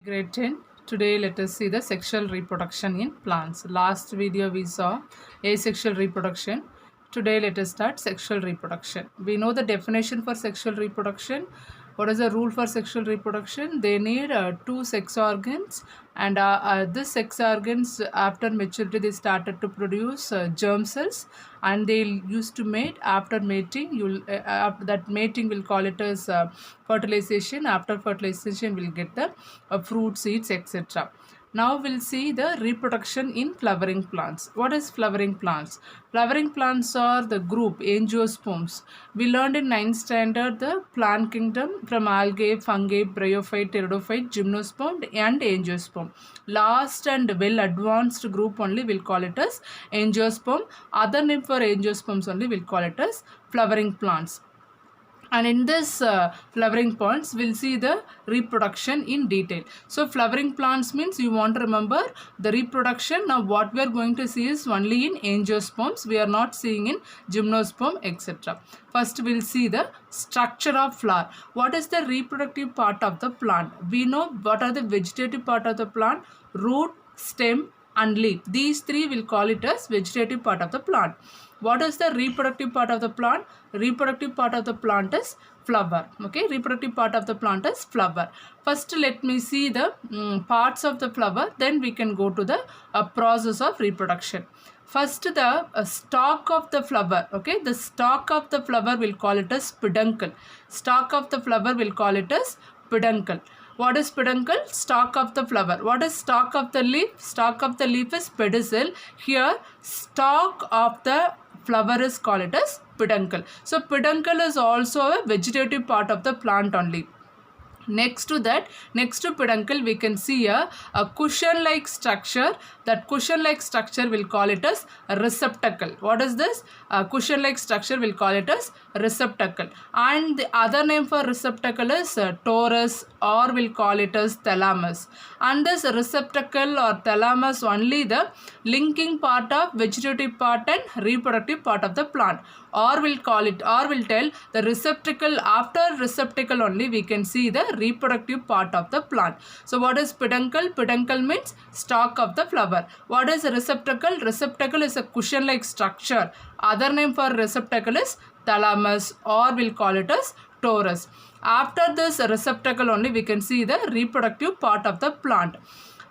Grade 10. Today let us see the sexual reproduction in plants. Last video we saw asexual reproduction. Today let us start sexual reproduction. We know the definition for sexual reproduction. What is the rule for sexual reproduction? They need two sex organs, and this sex organs after maturity they started to produce germ cells, and they used to mate. After mating, that mating will call it as fertilization. After fertilization we'll get the fruit, seeds, etc. Now we'll see the reproduction in flowering plants. What is flowering plants? Flowering plants are the group angiosperms. We learned in 9th standard the plant kingdom from algae, fungi, bryophyte, pteridophyte, gymnosperm and angiosperm. Last and well advanced group only we'll call it as angiosperm. Other name for angiosperms only we'll call it as flowering plants. And in this flowering plants we'll see the reproduction in detail. So flowering plants means you want to remember the reproduction. Now what we are going to see is only in angiosperms. We are not seeing in gymnosperm, etc. First we'll see the structure of flower. What is the reproductive part of the plant? We know what are the vegetative part of the plant: root, stem and leaf. These three will call it as vegetative part of the plant. What is the reproductive part of the plant? Reproductive part of the plant is flower. Okay, reproductive part of the plant is flower. First let me see the parts of the flower, then we can go to the process of reproduction. First the stalk of the flower. Okay, the stalk of the flower will call it as peduncle. Stalk of the flower will call it as peduncle. What is peduncle? Stalk of the flower. What is stalk of the leaf? Stalk of the leaf is pedicel. Here stalk of the flower is called it as peduncle. So peduncle is also a vegetative part of the plant only. Next to that, next to peduncle we can see a cushion like structure. That cushion like structure will call it as a receptacle. What is this? Cushion like structure will call it as receptacle, and the other name for receptacle is torus, or will call it as thalamus. And this receptacle or thalamus only the linking part of vegetative part and reproductive part of the plant, or will call it, or will tell the receptacle. After receptacle only we can see the reproductive part of the plant. So what is peduncle? Peduncle means stalk of the flower. What is receptacle? Receptacle is a cushion like structure. Other name for receptacle is thalamus, or will call it as torus. After this receptacle only we can see the reproductive part of the plant.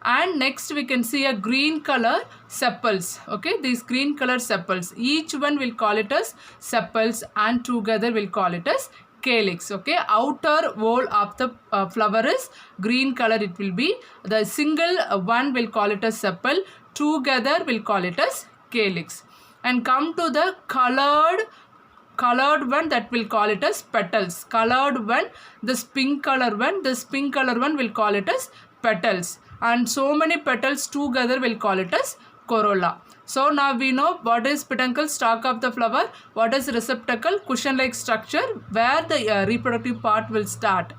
And next we can see a green color sepals. Okay, these green color sepals, each one will call it as sepals, and together will call it as calyx. Okay, outer wall of the flower is green color. It will be the single one will call it as sepal, together will call it as calyx. And come to the colored one, that will call it as petals. Colored one, this pink color one, this pink color one will call it as petals, and so many petals together will call it as corolla. So now we know what is peduncle, stalk of the flower. What is receptacle? Cushion like structure where the reproductive part will start.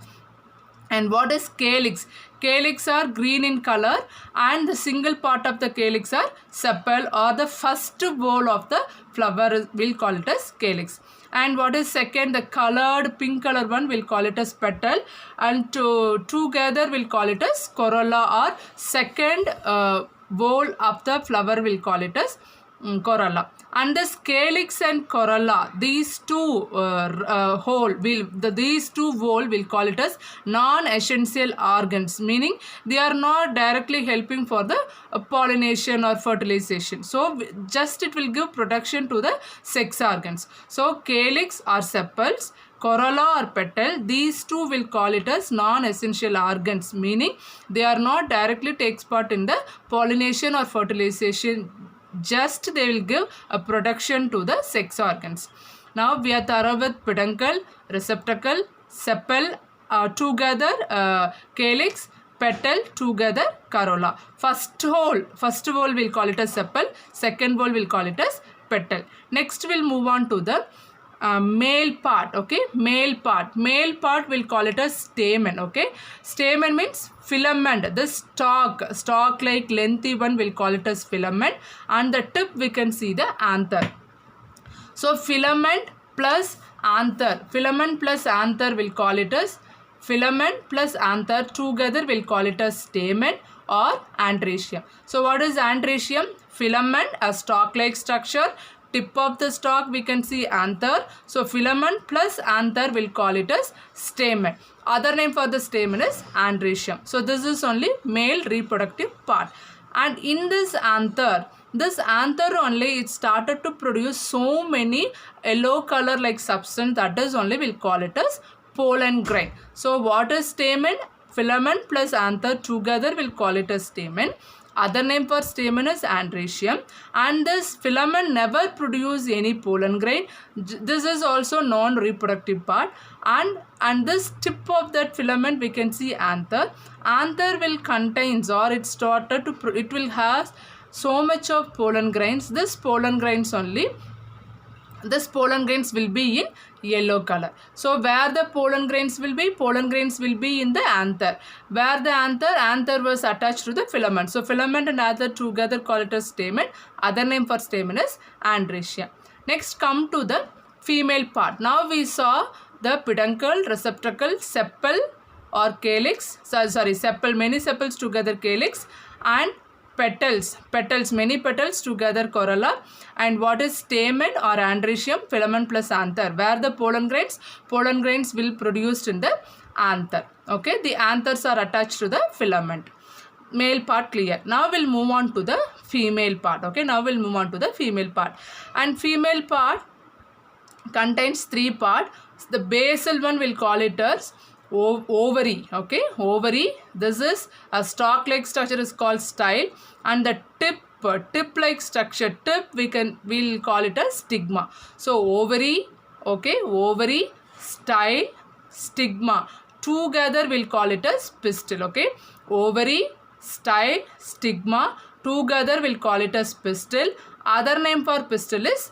And what is calyx? Calyx are green in color, and the single part of the calyx are sepal, or the first whole of the flower will call it as calyx. And what is second? The colored pink color one will call it as petal, and together will call it as corolla, or second whole of the flower will call it as corolla. And this calyx and corolla, these two these two whole will call it as non-essential organs, meaning they are not directly helping for the pollination or fertilization. So just it will give protection to the sex organs. So calyx or sepals, corolla or petal, these two will call it as non-essential organs, meaning they are not directly takes part in the pollination or fertilization. Just they will give a protection to the sex organs. Now we are thorough with peduncle, receptacle, sepal, together calyx, petal, together corolla. First whole will call it as sepal, second whole will call it as petal. Next we'll move on to the male part. Okay, male part will call it as stamen. Okay, stamen means filament. The stalk like lengthy one will call it as filament, and the tip we can see the anther. So filament plus anther will call it as filament plus anther together we'll call it as stamen or androecium. So what is androecium? Filament, a stalk-like structure. Tip of the stalk we can see anther. So filament plus anther we'll call it as stamen. Other name for the stamen is androecium. So this is only male reproductive part. And in this anther only it started to produce so many yellow color like substance, that is only we'll call it as pollen grain. So what is stamen? Filament plus anther together we'll call it as stamen. Other name for stamen is androecium, and this filament never produce any pollen grain. This is also non-reproductive part, and this tip of that filament we can see anther. Anther will contains, or it started to it will have so much of pollen grains. This pollen grains will be in yellow color. So where the pollen grains will be? Pollen grains will be in the anther. Where the anther was attached to the filament. So filament and anther together call it as stamen. Other name for stamen is androecium. Next come to the female part. Now we saw the peduncle, receptacle, sepal or calyx. Sepal, many sepals together calyx, and petals, many petals together corolla. And what is stamen or androecium? Filament plus anther. Where the pollen grains will produced in the anther. Okay, the anthers are attached to the filament. Male part clear. Now we'll move on to the female part. Okay, now we'll move on to the female part. And female part contains three parts. The basal one we'll call it as ovary. Okay, ovary. This is a stalk like structure is called style, and the tip like structure, we'll call it as stigma. So ovary, okay, ovary, style, stigma together we'll call it as pistil. Okay, ovary, style, stigma together we'll call it as pistil. Other name for pistil is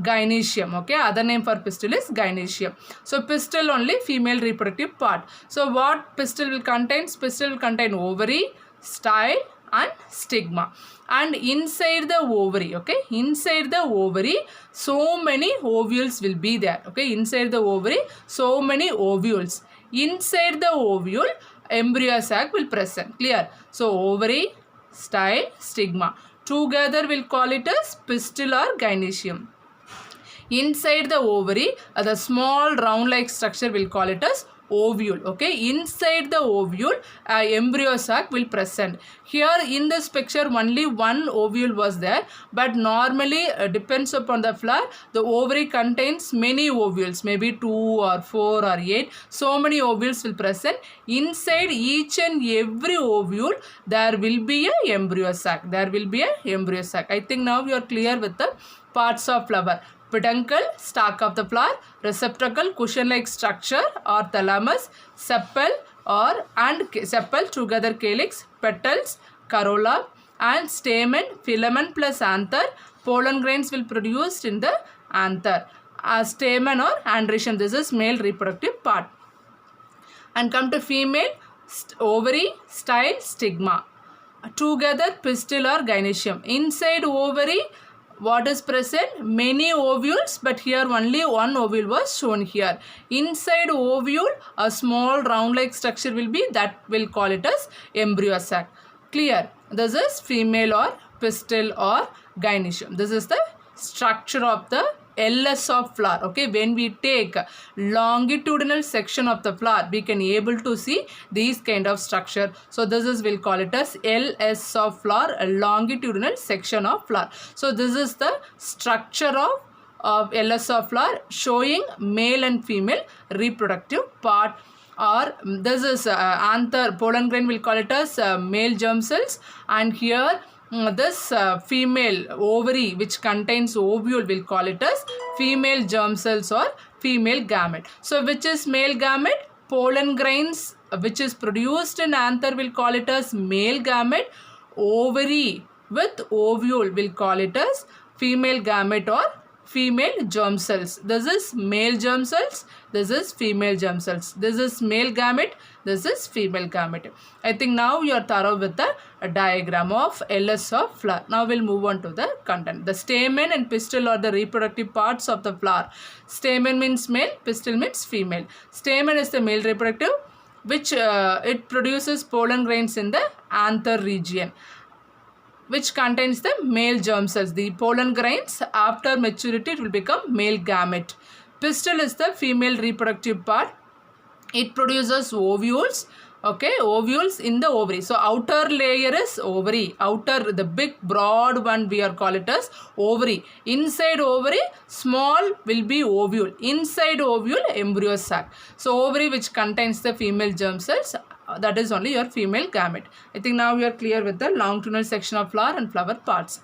gynoecium. Okay, other name for pistil is gynoecium. So pistil only female reproductive part. So what pistil will contain? Pistil will contain ovary, style and stigma. And inside the ovary, okay, inside the ovary so many ovules will be there. Okay, inside the ovary so many ovules. Inside the ovule embryo sac will present. Clear? So ovary, style, stigma together we'll call it as pistil or gynoecium. Inside the ovary, the small round like structure we'll call it as ovule. Okay, inside the ovule embryo sac will present. Here in this picture only one ovule was there, but normally depends upon the flower, the ovary contains many ovules, maybe 2 or 4 or 8. So many ovules will present. Inside each and every ovule there will be a embryo sac. There will be a embryo sac. I think now you are clear with the parts of flower. Peduncle, stalk of the flower, receptacle, cushion-like structure or thalamus, sepal sepal together calyx, petals, corolla, and stamen, filament plus anther. Pollen grains will produced in the anther. Stamen or androecium. This is male reproductive part. And come to female, ovary, style, stigma. Together pistil or gynoecium. Inside ovary, what is present? Many ovules, but here only one ovule was shown here. Inside ovule a small round like structure will be, that will call it as embryo sac. Clear? This is female or pistil or gynoecium. This is the structure of the LS of flower. Okay, when we take longitudinal section of the flower, we can able to see these kind of structure. So this is, we'll call it as LS of flower, a longitudinal section of flower. So this is the structure of LS of flower showing male and female reproductive part. Or this is anther, pollen grain, we'll call it as male germ cells, and here this female ovary which contains ovule will call it as female germ cells or female gamete. So which is male gamete? Pollen grains which is produced in anther will call it as male gamete. Ovary with ovule will call it as female gamete or female germ cells. This is male germ cells, this is female germ cells. This is male gamete, this is female gamete. I think now you are thorough with the diagram of LS of flower. Now we'll move on to the content. The stamen and pistil are the reproductive parts of the flower. Stamen means male, pistil means female. Stamen is the male reproductive, which it produces pollen grains in the anther region, which contains the male germ cells. The pollen grains, after maturity, it will become male gamete. Pistil is the female reproductive part. It produces ovules. Okay, ovules in the ovary. So outer layer is ovary. Outer, the big broad one, we are call it as ovary. Inside ovary, small will be ovule. Inside ovule, embryo sac. So ovary, which contains the female germ cells, that is only your female gamete. I think now you are clear with the longitudinal section of flower and flower parts.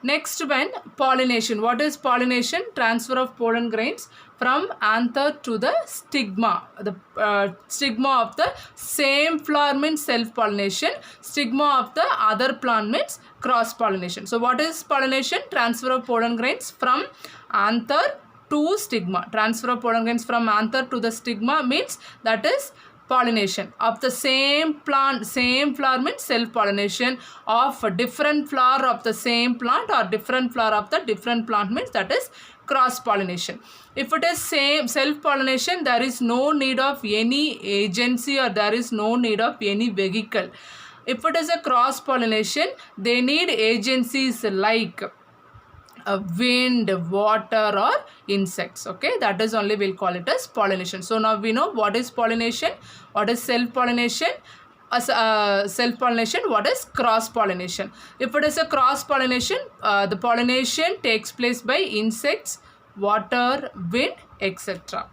Next one, pollination. What is pollination? Transfer of pollen grains from anther to the stigma. The stigma of the same flower means self-pollination. Stigma of the other plant means cross-pollination. So what is pollination? Transfer of pollen grains from anther to stigma. Transfer of pollen grains from anther to the stigma means that is pollination of the same plant. Same flower means self-pollination of a different flower of the same plant, or different flower of the different plant means that is cross-pollination. If it is same self-pollination, there is no need of any agency, or there is no need of any vehicle. If it is a cross-pollination, they need agencies like wind, water, or insects. Okay, that is only we'll call it as pollination. So now we know what is pollination, what is self-pollination. Self-pollination, what is cross-pollination. If it is a cross-pollination, the pollination takes place by insects, water, wind, etc.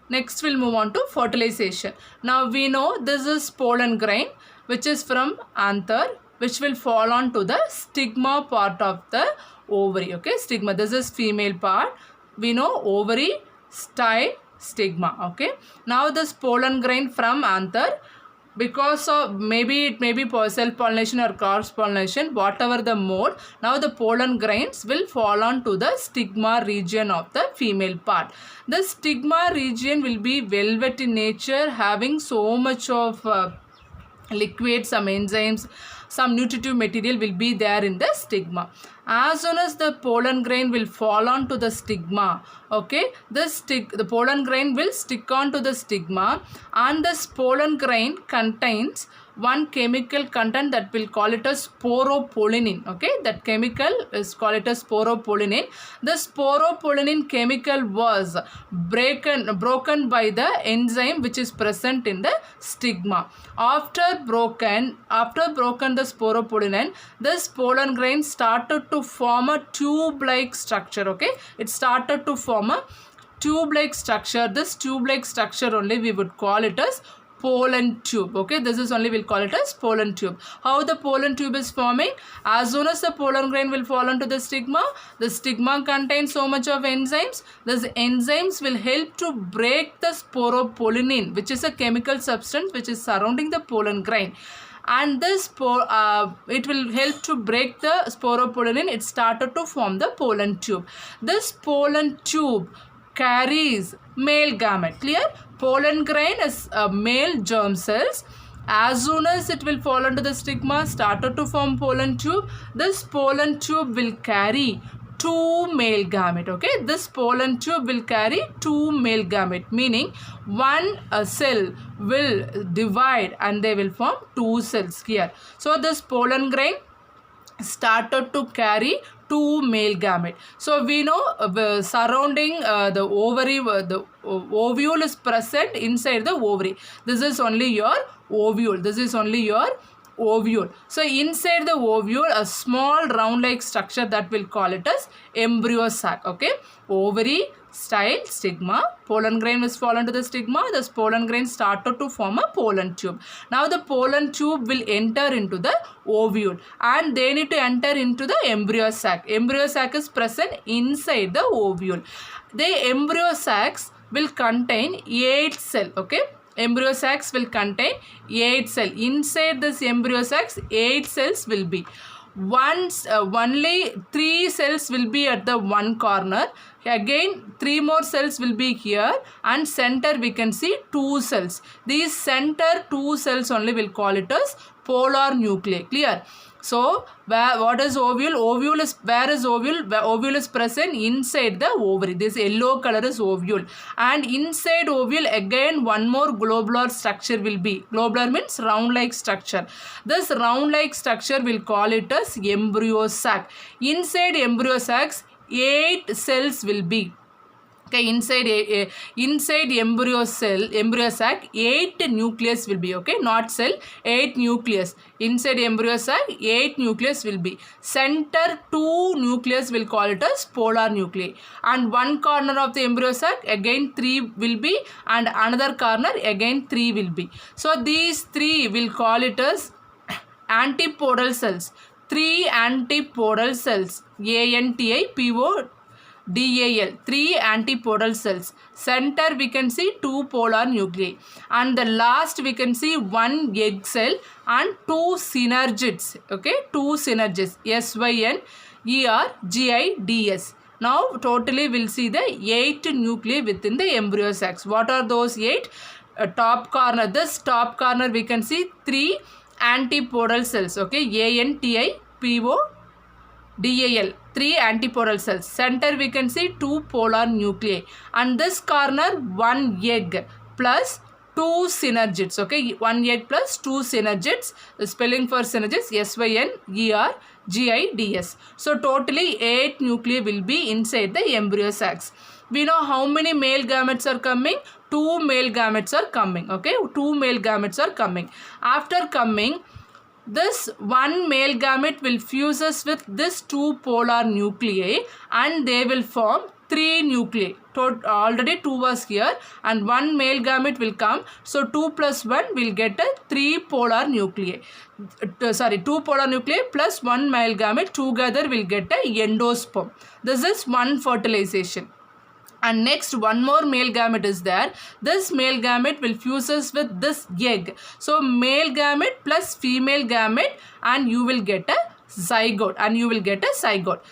Next we'll move on to fertilization. Now we know this is pollen grain which is from anther, which will fall on to the stigma part of the ovary. Okay, stigma, this is female part. We know ovary, style, stigma. Okay, now this pollen grain from anther, because of maybe it may be self-pollination or cross-pollination, whatever the mode, now the pollen grains will fall on to the stigma region of the female part. The stigma region will be velvet in nature, having so much of liquid, some enzymes, some nutritive material will be there in the stigma. As soon as the pollen grain will fall on to the stigma, okay, the pollen grain will stick on to the stigma, and this pollen grain contains one chemical content that will call it as sporopollenin. Okay, that chemical is called it as sporopollenin. The sporopollenin chemical was broken by the enzyme which is present in the stigma. After broken the sporopollenin, this pollen grain started to form a tube-like structure. Okay, it started to form a tube-like structure. This tube-like structure only we would call it as pollen tube. Okay, this is only we'll call it as pollen tube. How the pollen tube is forming? As soon as the pollen grain will fall onto the stigma contains so much of enzymes. These enzymes will help to break the sporopollenin, which is a chemical substance which is surrounding the pollen grain. And this it will help to break the sporopollenin. It started to form the pollen tube. This pollen tube carries male gamete. Clear? Pollen grain is male germ cells. As soon as it will fall into the stigma, started to form pollen tube. This pollen tube will carry two male gamete. Okay, this pollen tube will carry two male gamete, meaning one cell will divide and they will form two cells here. So this pollen grain started to carry two male gamete. So we know surrounding the ovary, the ovule is present inside the ovary. This is only your ovule. This is only your ovule. So inside the ovule, a small round-like structure that will call it as embryo sac. Okay, ovary, style, stigma. Pollen grain will fall into the stigma. This pollen grain started to form a pollen tube. Now the pollen tube will enter into the ovule, and they need to enter into the embryo sac. Embryo sac is present inside the ovule. The embryo sacs will contain 8 cells. Okay, embryo sacs will contain 8 cells. Inside this embryo sacs, 8 cells will be. Only 3 cells will be at the one corner. Again 3 more cells will be here, and center we can see 2 cells. These center 2 cells only will call it as polar nuclei. Clear? So what is ovule? Ovule is, where is ovule? Ovule is present inside the ovary. This yellow color is ovule, and inside ovule again one more globular structure will be. Globular means round like structure. This round like structure will call it as embryo sac. Inside embryo sacs 8 cells will be. Okay, inside embryo sac 8 nucleus will be. Okay, not cell, 8 nucleus. Inside embryo sac 8 nucleus will be. Center 2 nucleus will call it as polar nuclei, and one corner of the embryo sac again 3 will be, and another corner again 3 will be. So these 3 will call it as antipodal cells. 3 antipodal cells, ANTIPODAL, 3 antipodal cells. Center we can see 2 polar nuclei, and the last we can see 1 egg cell and 2 synergids. Okay, 2 synergids, SYNERGIDS. Now totally we'll see the 8 nuclei within the embryo sacs. What are those 8? Top corner, this top corner we can see 3 antipodal cells. Okay, ANTIPODAL, 3 antipodal cells. Center we can see 2 polar nuclei, and this corner 1 egg plus 2 synergids. Okay, 1 egg plus 2 synergids. The spelling for synergids, SYNERGIDS. So totally 8 nuclei will be inside the embryo sacs. We know how many male gametes are coming. 2 male gametes are coming. Okay, 2 male gametes are coming. After coming, this 1 male gamete will fuses with this 2 polar nuclei, and they will form 3 nuclei. Already 2 was here, and 1 male gamete will come. So 2 plus 1 will get a 3 polar nuclei. 2 polar nuclei plus 1 male gamete together will get a endosperm. This is one fertilization. And next, one more male gamete is there. This male gamete will fuses with this egg. So male gamete plus female gamete, and you will get a zygote,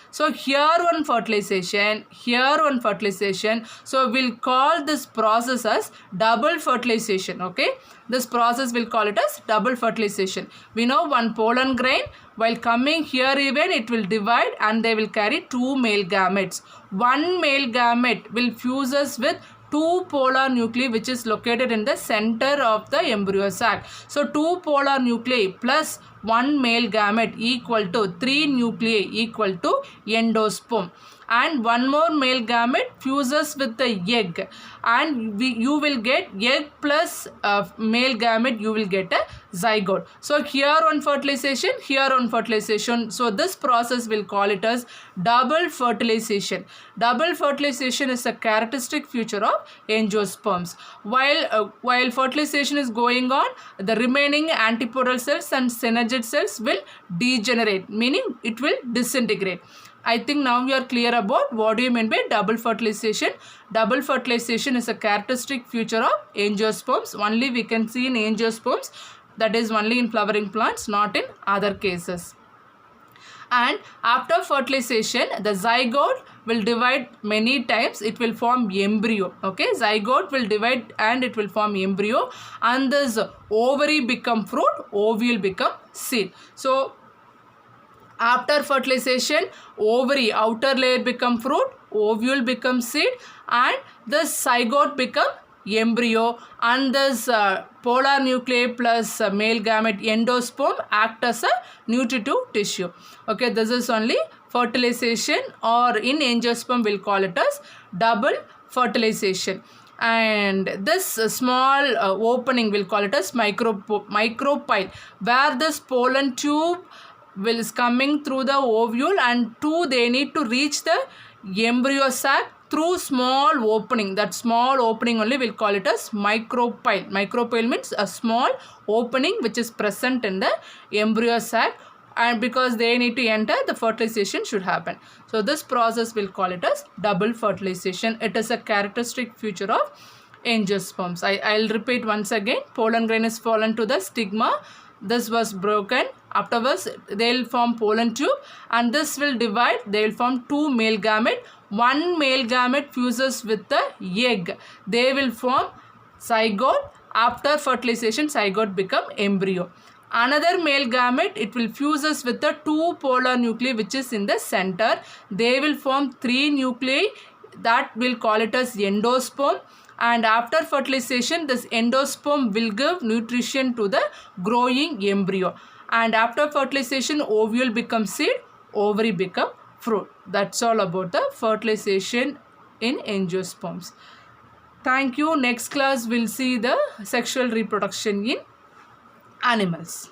So here one fertilization, here one fertilization. So we'll call this process as double fertilization. Okay, this process will call it as double fertilization. We know one pollen grain, while coming here even it will divide, and they will carry 2 male gametes. 1 male gamete will fuses with 2 polar nuclei, which is located in the center of the embryo sac. So 2 polar nuclei plus 1 male gamete equal to 3 nuclei equal to endosperm. And one more male gamete fuses with the egg, and you will get egg plus male gamete, you will get a zygote. So here on fertilization, here on fertilization. So this process will call it as double fertilization. Double fertilization is a characteristic feature of angiosperms. While fertilization is going on, the remaining antipodal cells and synergid cells will degenerate, meaning it will disintegrate. I think now you are clear about what do you mean by double fertilization. Double fertilization is a characteristic feature of angiosperms. Only we can see in angiosperms, that is only in flowering plants, not in other cases. And after fertilization, the zygote will divide many times. It will form embryo. Okay, zygote will divide and it will form embryo, and this ovary become fruit, ovule become seed. So after fertilization, ovary outer layer become fruit, ovule become seed, and the zygote become embryo, and this polar nuclei plus male gamete endosperm act as a nutritive tissue. Okay, this is only fertilization, or in angiosperm we'll call it as double fertilization. And this small opening we'll call it as micropyle, where this pollen tube is coming through the ovule, and they need to reach the embryo sac through small opening. That small opening only we'll call it as micropyle. Micropyle means a small opening which is present in the embryo sac, and because they need to enter, the fertilization should happen. So this process we'll call it as double fertilization. It is a characteristic feature of angiosperms. I'll repeat once again. Pollen grain is fallen to the stigma. This was broken. Afterwards, they will form pollen tube, and this will divide. They will form 2 male gamete. 1 male gamete fuses with the egg. They will form zygote. After fertilization, zygote become embryo. Another male gamete, it will fuses with the two polar nuclei which is in the center. They will form three nuclei, that will call it as endosperm, and after fertilization this endosperm will give nutrition to the growing embryo, and after fertilization ovule becomes seed, ovary become fruit. That's all about the fertilization in angiosperms. Thank you. Next class we'll see the sexual reproduction in animals.